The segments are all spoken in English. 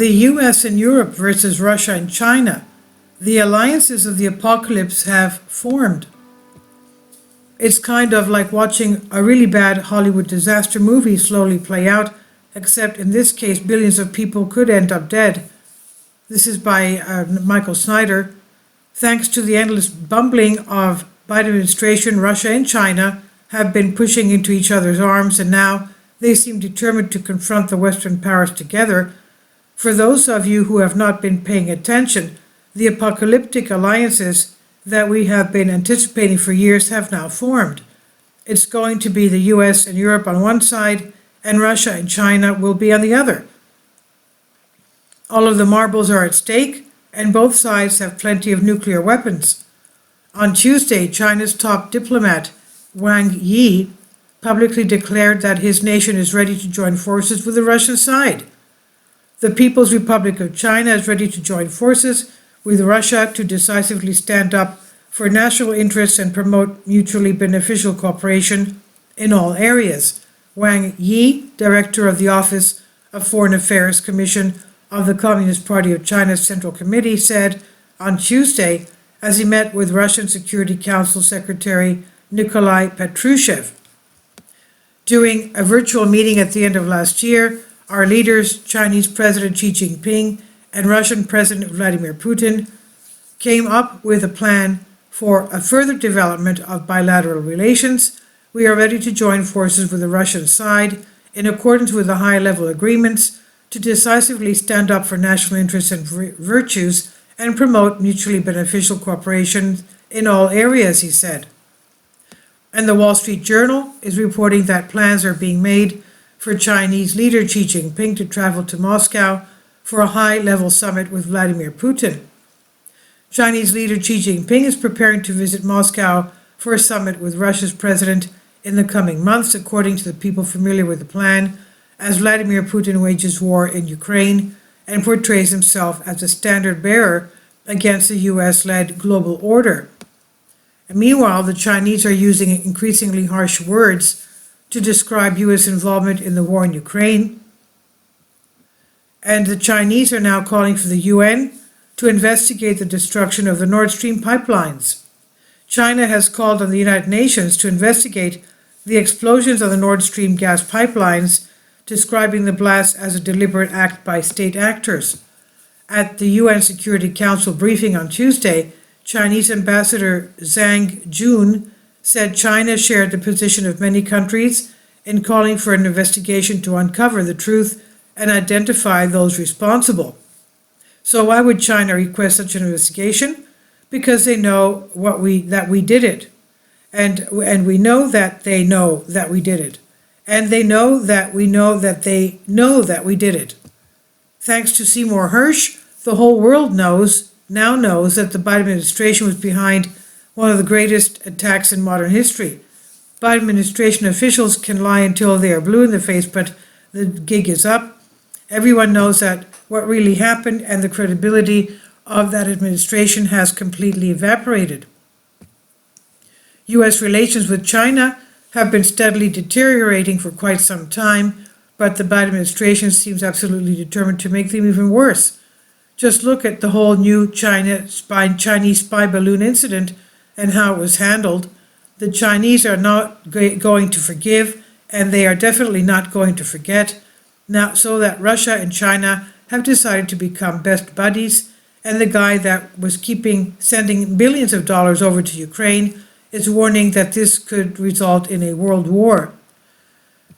The US and Europe versus Russia and China. The alliances of the apocalypse have formed. It's kind of like watching a really bad Hollywood disaster movie slowly play out, except in this case, billions of people could end up dead. This is by Michael Snyder. Thanks to the endless bumbling of Biden administration, Russia and China have been pushing into each other's arms, and now they seem determined to confront the Western powers together. For those of you who have not been paying attention, the apocalyptic alliances that we have been anticipating for years have now formed. It's going to be the US and Europe on one side, and Russia and China will be on the other. All of the marbles are at stake, and both sides have plenty of nuclear weapons. On Tuesday, China's top diplomat, Wang Yi, publicly declared that his nation is ready to join forces with the Russian side. The People's Republic of China is ready to join forces with Russia to decisively stand up for national interests and promote mutually beneficial cooperation in all areas. Wang Yi, director of the Office of Foreign Affairs Commission of the Communist Party of China's Central Committee, said on Tuesday as he met with Russian Security Council Secretary Nikolai Patrushev. During a virtual meeting at the end of last year, our leaders, Chinese President Xi Jinping and Russian President Vladimir Putin, came up with a plan for a further development of bilateral relations. We are ready to join forces with the Russian side in accordance with the high-level agreements to decisively stand up for national interests and virtues and promote mutually beneficial cooperation in all areas, he said. And the Wall Street Journal is reporting that plans are being made for Chinese leader Xi Jinping to travel to Moscow for a high-level summit with Vladimir Putin. Chinese leader Xi Jinping is preparing to visit Moscow for a summit with Russia's president in the coming months, according to the people familiar with the plan, as Vladimir Putin wages war in Ukraine and portrays himself as a standard bearer against the US-led global order. And meanwhile, the Chinese are using increasingly harsh words to describe US involvement in the war in Ukraine. And the Chinese are now calling for the UN to investigate the destruction of the Nord Stream pipelines. China has called on the United Nations to investigate the explosions of the Nord Stream gas pipelines, describing the blast as a deliberate act by state actors. At the UN Security Council briefing on Tuesday, Chinese Ambassador Zhang Jun said China shared the position of many countries in calling for an investigation to uncover the truth and identify those responsible. So why would China request such an investigation? Because they know that we did it. And we know that they know that we did it. And they know that we know that they know that we did it. Thanks to Seymour Hersh, the whole world now knows that the Biden administration was behind one of the greatest attacks in modern history. Biden administration officials can lie until they are blue in the face, but the gig is up. Everyone knows that what really happened, and the credibility of that administration has completely evaporated. U.S. relations with China have been steadily deteriorating for quite some time, but the Biden administration seems absolutely determined to make them even worse. Just look at the whole new Chinese spy balloon incident and how it was handled. The Chinese are not going to forgive, and they are definitely not going to forget. Now, so that Russia and China have decided to become best buddies, and the guy that was sending billions of dollars over to Ukraine is warning that this could result in a world war.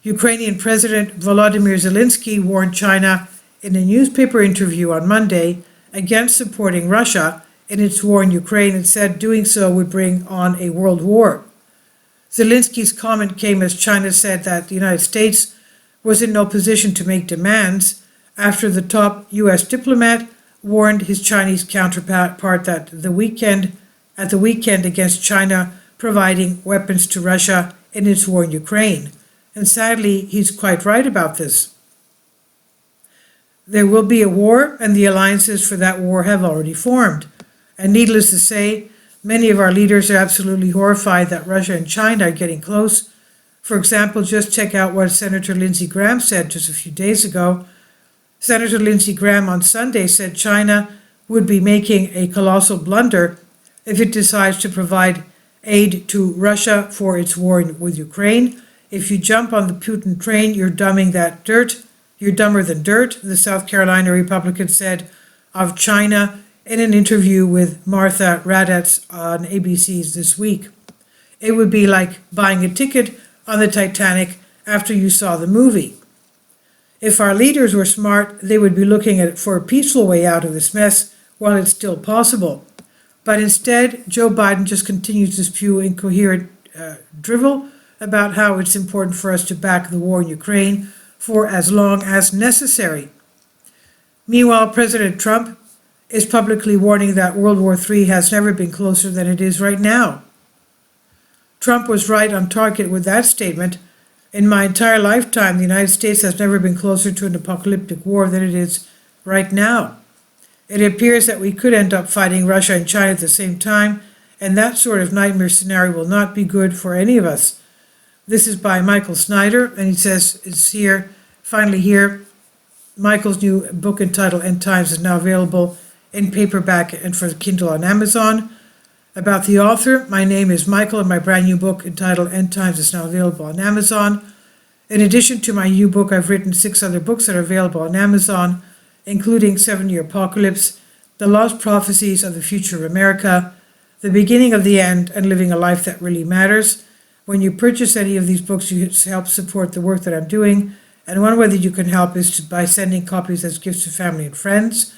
Ukrainian President Volodymyr Zelensky warned China in a newspaper interview on Monday against supporting Russia in its war in Ukraine, and said doing so would bring on a world war. Zelensky's comment came as China said that the United States was in no position to make demands after the top U.S. diplomat warned his Chinese counterpart that at the weekend against China providing weapons to Russia in its war in Ukraine. And sadly, he's quite right about this. There will be a war, and the alliances for that war have already formed. And needless to say, many of our leaders are absolutely horrified that Russia and China are getting close. For example, just check out what Senator Lindsey Graham said just a few days ago. Senator Lindsey Graham on Sunday said China would be making a colossal blunder if it decides to provide aid to Russia for its war with Ukraine. If you jump on the Putin train, you're dumbing that dirt. You're dumber than dirt, the South Carolina Republican said of China in an interview with Martha Raddatz on ABC's This Week. It would be like buying a ticket on the Titanic after you saw the movie. If our leaders were smart, they would be looking for a peaceful way out of this mess while it's still possible. But instead, Joe Biden just continues to spew incoherent drivel about how it's important for us to back the war in Ukraine for as long as necessary. Meanwhile, President Trump is publicly warning that World War III has never been closer than it is right now. Trump was right on target with that statement. In my entire lifetime, the United States has never been closer to an apocalyptic war than it is right now. It appears that we could end up fighting Russia and China at the same time, and that sort of nightmare scenario will not be good for any of us. This is by Michael Snyder, and he says it's here, finally here. Michael's new book entitled End Times is now available in paperback and for Kindle on Amazon. About the author, my name is Michael, and my brand new book entitled End Times is now available on Amazon. In addition to my new book, I've written 6 other books that are available on Amazon, including 7-Year Apocalypse, The Lost Prophecies of the Future of America, The Beginning of the End, and Living a Life That Really Matters. When you purchase any of these books, you help support the work that I'm doing, and one way that you can help is by sending copies as gifts to family and friends.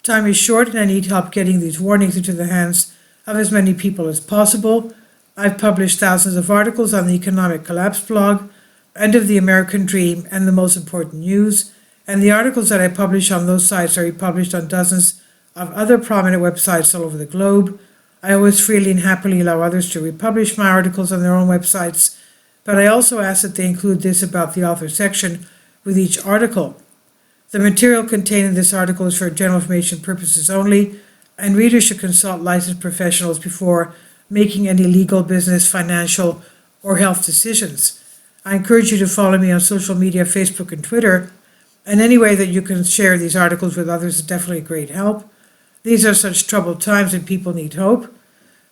Time is short, and I need help getting these warnings into the hands of as many people as possible. I've published thousands of articles on the Economic Collapse blog, End of the American Dream, and The Most Important News, and the articles that I publish on those sites are republished on dozens of other prominent websites all over the globe. I always freely and happily allow others to republish my articles on their own websites, but I also ask that they include this about the author section with each article. The material contained in this article is for general information purposes only, and readers should consult licensed professionals before making any legal, business, financial, or health decisions. I encourage you to follow me on social media, Facebook and Twitter, and any way that you can share these articles with others is definitely a great help. These are such troubled times and people need hope.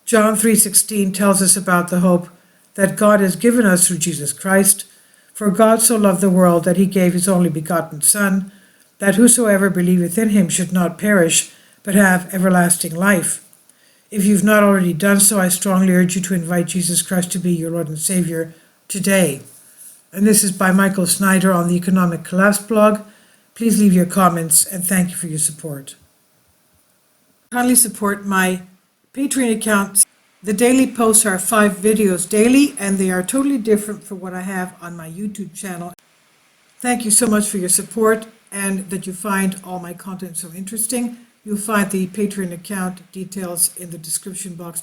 John 3:16 tells us about the hope that God has given us through Jesus Christ. For God so loved the world that he gave his only begotten Son, that whosoever believeth in him should not perish, but have everlasting life. If you've not already done so, I strongly urge you to invite Jesus Christ to be your Lord and Savior today. And this is by Michael Snyder on the Economic Collapse blog. Please leave your comments, and thank you for your support. Kindly support my Patreon account. The daily posts are 5 videos daily, and they are totally different from what I have on my YouTube channel. Thank you so much for your support, and that you find all my content so interesting. You'll find the Patreon account details in the description box.